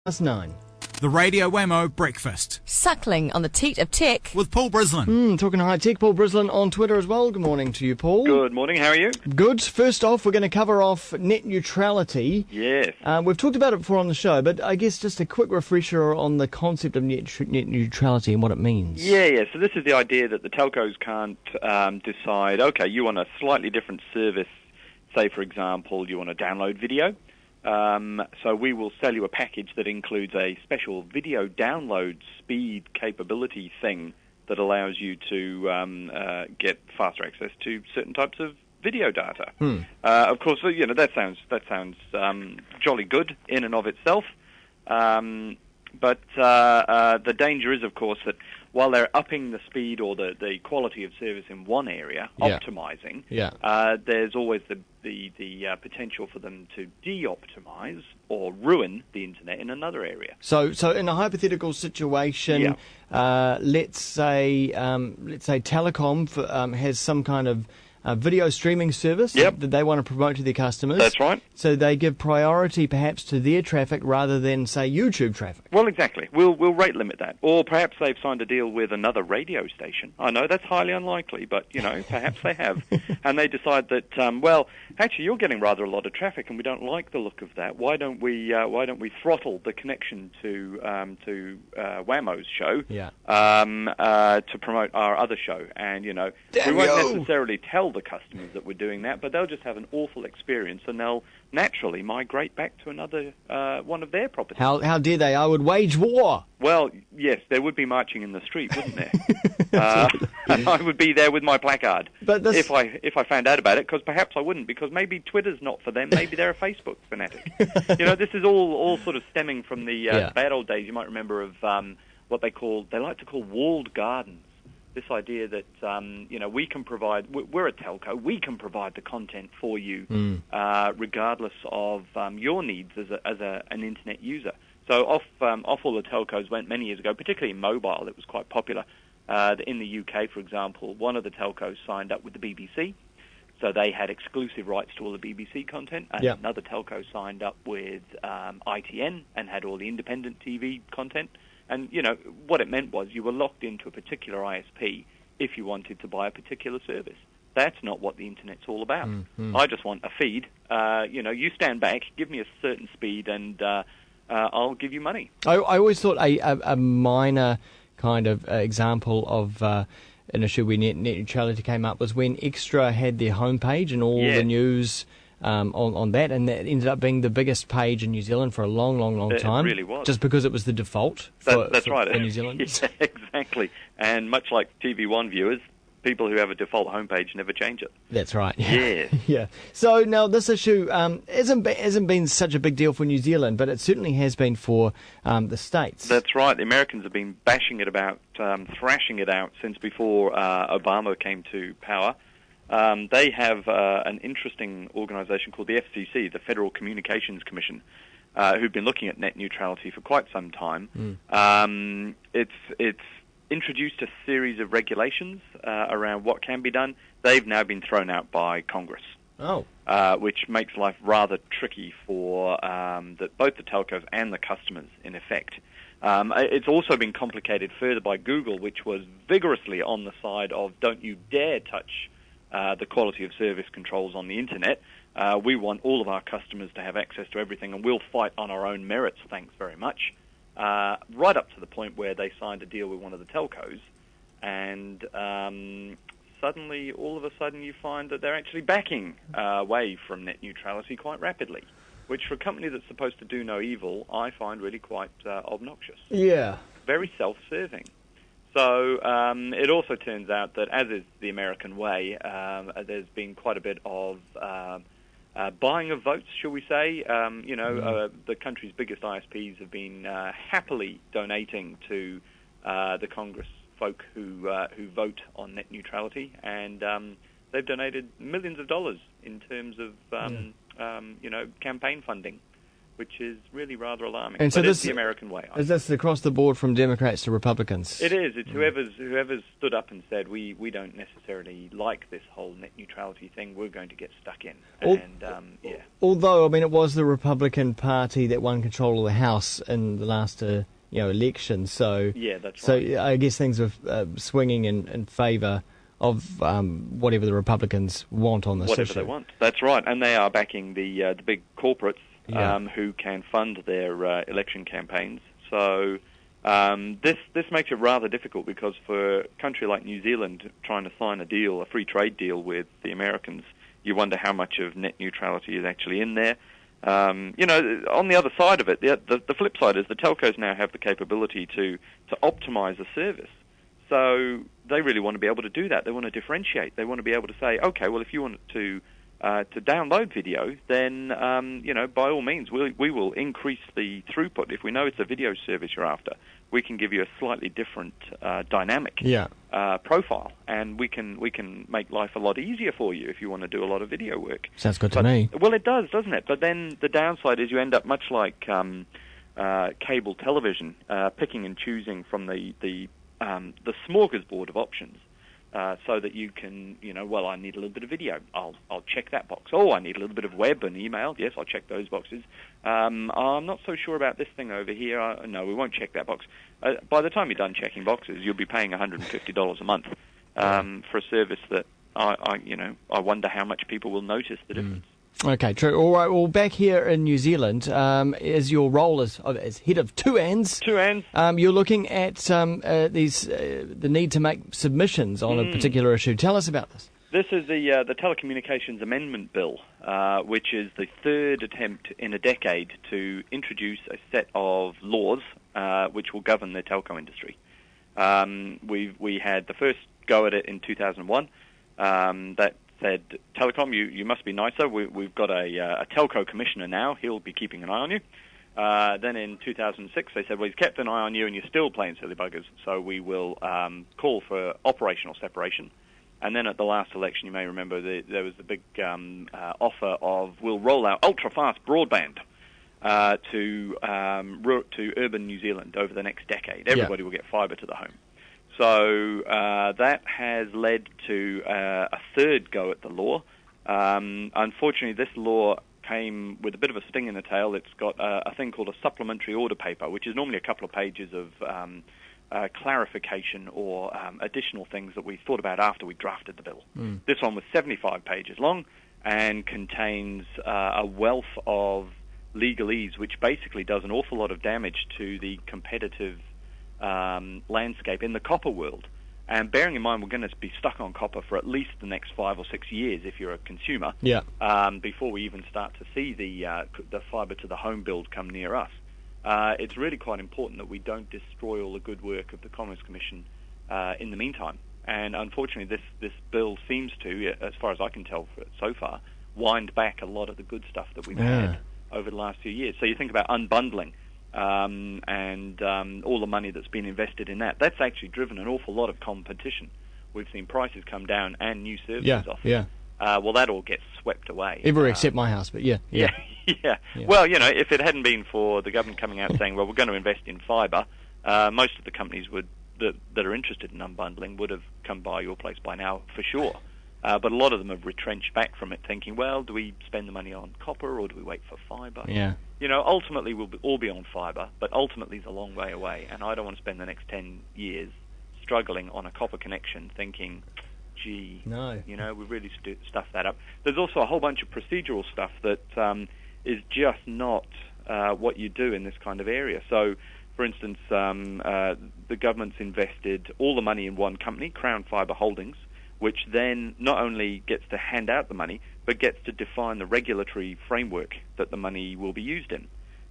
9. The Radio Wammo Breakfast Suckling on the teat of tech. with Paul Brislen. Talking high tech, Paul Brislen on Twitter as well. Good morning to you, Paul. Good morning, how are you? Good. First off, we're going to cover off net neutrality. Yes. We've talked about it before on the show, but I guess just a quick refresher on the concept of net neutrality and what it means. Yeah. So this is the idea that the telcos can't decide, okay, you want a slightly different service. Say, for example, you want to download video. So we will sell you a package that includes a special video download speed capability thing that allows you to get faster access to certain types of video data. Of course, that sounds jolly good in and of itself. But the danger is, of course, that while they're upping the speed or the quality of service in one area, optimizing, there's always the potential for them to de-optimize or ruin the internet in another area. So in a hypothetical situation, let's say Telecom has some kind of video streaming service that they want to promote to their customers. That's right. So they give priority perhaps to their traffic rather than, say, YouTube traffic. Well, exactly. We'll rate limit that. Or perhaps they've signed a deal with another radio station. I know that's highly unlikely, but, perhaps they have. And they decide that, actually, you're getting rather a lot of traffic and we don't like the look of that. Why don't we throttle the connection to Wammo's show to promote our other show? And, we won't necessarily tell the customers that we're doing that, but they'll just have an awful experience and they'll naturally migrate back to another one of their properties. How dare they? I would wage war. Well, yes, there would be marching in the street, wouldn't there? I would be there with my placard if I found out about it, because perhaps I wouldn't, because maybe Twitter's not for them, maybe they're a Facebook fanatic. This is all sort of stemming from the bad old days, you might remember, of what they like to call walled gardens. This idea that, we can provide, we're a telco, we can provide the content for you regardless of your needs as an internet user. So off all the telcos went many years ago, particularly in mobile. It was quite popular. In the UK, for example, one of the telcos signed up with the BBC, so they had exclusive rights to all the BBC content. And another telco signed up with ITN and had all the independent TV content. And, what it meant was you were locked into a particular ISP if you wanted to buy a particular service. That's not what the Internet's all about. I just want a feed. You stand back, give me a certain speed, and I'll give you money. I always thought a minor kind of example of an issue where net neutrality came up was when Extra had their homepage and all the news on that, and that ended up being the biggest page in New Zealand for a long time. It really was. Just because it was the default for New Zealand. Yeah, exactly. And much like TV1 viewers, people who have a default homepage never change it. That's right. Yeah. Yeah. So now this issue hasn't been such a big deal for New Zealand, but it certainly has been for the States. That's right. The Americans have been bashing it about, thrashing it out since before Obama came to power. They have an interesting organization called the FCC, the Federal Communications Commission, who've been looking at net neutrality for quite some time. It's introduced a series of regulations around what can be done. They've now been thrown out by Congress, which makes life rather tricky for both the telcos and the customers, in effect. It's also been complicated further by Google, which was vigorously on the side of don't you dare touch the quality of service controls on the Internet. We want all of our customers to have access to everything, and we'll fight on our own merits, thanks very much. Right up to the point where they signed a deal with one of the telcos, and suddenly, all of a sudden, you find that they're actually backing away from net neutrality quite rapidly, which for a company that's supposed to do no evil, I find really quite obnoxious. Yeah. Very self-serving. So it also turns out that, as is the American way, there's been quite a bit of buying of votes, shall we say. The country's biggest ISPs have been happily donating to the Congress folk who vote on net neutrality, and they've donated millions of dollars in terms of campaign funding. which is really rather alarming. And so but it's the American way. Is this across the board from Democrats to Republicans? It is. It's whoever's stood up and said, we don't necessarily like this whole net neutrality thing, we're going to get stuck in. Although, I mean, it was the Republican Party that won control of the House in the last election, so... Yeah, that's so right. I guess things are swinging in favour of whatever the Republicans want on this issue. Whatever they want. That's right. And they are backing the big corporates who can fund their election campaigns. So this makes it rather difficult because for a country like New Zealand trying to sign a free trade deal with the Americans, you wonder how much of net neutrality is actually in there. On the other side of it, the flip side is the telcos now have the capability to optimize a service. So they really want to be able to do that. They want to differentiate. They want to be able to say, okay, well, if you want to download video, then by all means, we will increase the throughput. If we know it's a video service you're after, we can give you a slightly different dynamic profile, and we can make life a lot easier for you if you want to do a lot of video work. Sounds good to me. Well, it does, doesn't it? But then the downside is you end up much like cable television, picking and choosing from the smorgasbord of options, so that you can, I need a little bit of video. I'll check that box. Oh, I need a little bit of web and email. Yes, I'll check those boxes. I'm not so sure about this thing over here. No, we won't check that box. By the time you're done checking boxes, you'll be paying $150 a month for a service that I wonder how much people will notice the difference. Okay, true. All right, well, back here in New Zealand, as your role as head of TUANZ, you're looking at the need to make submissions on a particular issue. Tell us about this. This is the Telecommunications Amendment Bill, which is the third attempt in a decade to introduce a set of laws which will govern the telco industry. We had the first go at it in 2001. That said, Telecom, you must be nicer. We've got a telco commissioner now. He'll be keeping an eye on you. Then in 2006, they said, well, he's kept an eye on you and you're still playing silly buggers, so we will call for operational separation. And then at the last election, you may remember, there was the big offer of we'll roll out ultra-fast broadband to urban New Zealand over the next decade. Everybody will get fibre to the home. So that has led to a third go at the law. Unfortunately, this law came with a bit of a sting in the tail. It's got a thing called a supplementary order paper, which is normally a couple of pages of clarification or additional things that we thought about after we drafted the bill. This one was 75 pages long and contains a wealth of legalese, which basically does an awful lot of damage to the competitive landscape in the copper world. And bearing in mind we're going to be stuck on copper for at least the next 5 or 6 years if you're a consumer, before we even start to see the fibre to the home build come near us. It's really quite important that we don't destroy all the good work of the Commerce Commission in the meantime. And unfortunately this bill seems to, as far as I can tell so far, wind back a lot of the good stuff that we've had over the last few years. So you think about unbundling, and all the money that's been invested in that. That's actually driven an awful lot of competition. We've seen prices come down and new services offered. Well, that all gets swept away. Everywhere except my house, but yeah. Well, if it hadn't been for the government coming out saying, well, we're going to invest in fibre, most of the companies that are interested in unbundling would have come by your place by now for sure. But a lot of them have retrenched back from it, thinking, well, do we spend the money on copper or do we wait for fibre? Ultimately we'll all be on fibre, but ultimately it's a long way away, and I don't want to spend the next 10 years struggling on a copper connection thinking, gee, we really stuffed that up. There's also a whole bunch of procedural stuff that is just not what you do in this kind of area. So, for instance, the government's invested all the money in one company, Crown Fibre Holdings, which then not only gets to hand out the money, but gets to define the regulatory framework that the money will be used in.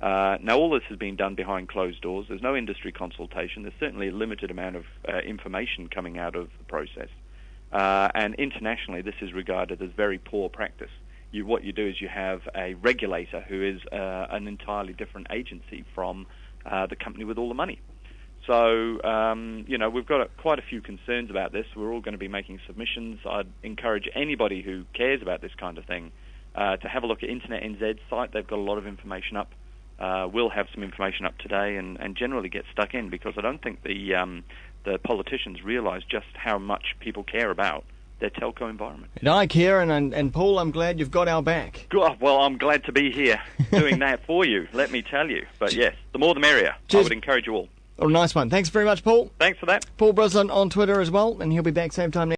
Now, all this has been done behind closed doors. There's no industry consultation. There's certainly a limited amount of information coming out of the process. And internationally, this is regarded as very poor practice. What you do is you have a regulator who is an entirely different agency from the company with all the money. So, we've got quite a few concerns about this. We're all going to be making submissions. I'd encourage anybody who cares about this kind of thing to have a look at Internet NZ's site. They've got a lot of information up will have some information up today and generally get stuck in, because I don't think the politicians realise just how much people care about their telco environment. And I care, and Paul, I'm glad you've got our back. Well, I'm glad to be here doing that for you, let me tell you. But yes, the more the merrier. Cheers. I would encourage you all. Oh, nice one. Thanks very much, Paul. Thanks for that. Paul Brislen on Twitter as well, and he'll be back same time next